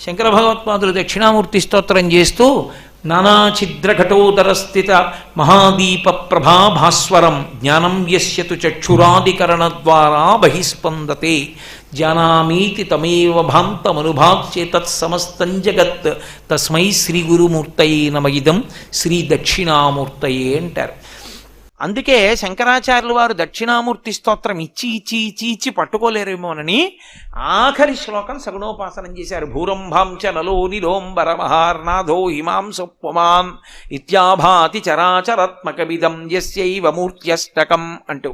శంకర భగవత్పాదులు దక్షిణామూర్తి స్తోత్రం చేస్తూ నానాఛిద్రఘటోదరస్థిత మహాదీప ప్రభాభాస్వరం జ్ఞానం యస్యతు చక్షురాదికరణ ద్వారా బహిస్పందతే జానామీతి తమేవ భాంతమనుభాచ్యేతత్సమస్తం జగత్ తస్మై శ్రీ గురుమూర్తయే నమ ఇదం శ్రీ దక్షిణామూర్తయే అంటారు. అందుకే శంకరాచార్యులు వారు దక్షిణామూర్తి స్తోత్రం ఇచ్చి ఇచ్చి ఇచ్చి ఇచ్చి పట్టుకోలేరేమోనని ఆఖరి శ్లోకం సగుణోపాసనం చేశారు. భూరంభాంచ నలో నిలోంబరమహార్నాథో హిమాంసోపమాన్ ఇత్యాభాతి చరాచరాత్మకమిదం యస్యైవ మూర్త్యష్టకం అంటూ.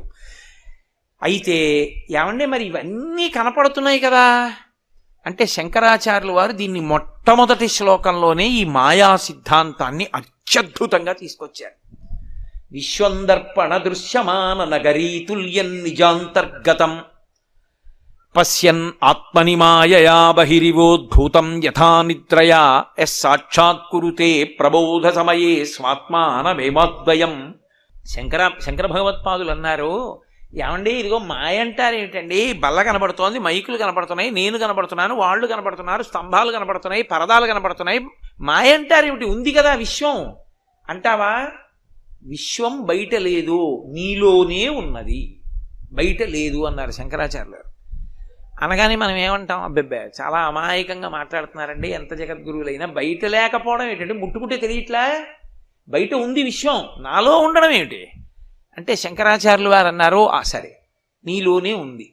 అయితే ఏమంటే మరి ఇవన్నీ కనపడుతున్నాయి కదా అంటే శంకరాచార్యులు వారు దీన్ని మొట్టమొదటి శ్లోకంలోనే ఈ మాయా సిద్ధాంతాన్ని అత్యద్భుతంగా తీసుకొచ్చారు. విశ్వందర్పణ దృశ్యమాన నగరీతుల్యం నిజాంతర్గతం పశ్యన్ ఆత్మని మాయయా బహిరివోద్భూతం యథా నిద్రయా యః సాక్షాత్కురుతే ప్రబోధ సమయే స్వాత్మానమేమాద్వయం. శంకర భగవత్పాదులు అన్నారు, ఏమండి ఇదిగో మాయ అంటారు ఏమిటండి? బల్ల కనబడుతోంది, మైకులు కనపడుతున్నాయి, నేను కనపడుతున్నాను, వాళ్ళు కనపడుతున్నారు, స్తంభాలు కనపడుతున్నాయి, పరదాలు కనపడుతున్నాయి, మాయ అంటారు ఏమిటి? ఉంది కదా విశ్వం అంటావా? విశ్వం బయట లేదు, నీలోనే ఉన్నది, బయట లేదు అన్నారు శంకరాచార్యులు గారు. అనగానే మనం ఏమంటాం? అబ్బెబ్బే చాలా అమాయకంగా మాట్లాడుతున్నారండి, ఎంత జగద్గురువులైనా. బయట లేకపోవడం ఏంటంటే ముట్టుకుంటే తెలియట్లా, బయట ఉంది విశ్వం, నాలో ఉండడం ఏమిటి అంటే శంకరాచార్యులు వారు అన్నారు, సరే నీలోనే ఉంది,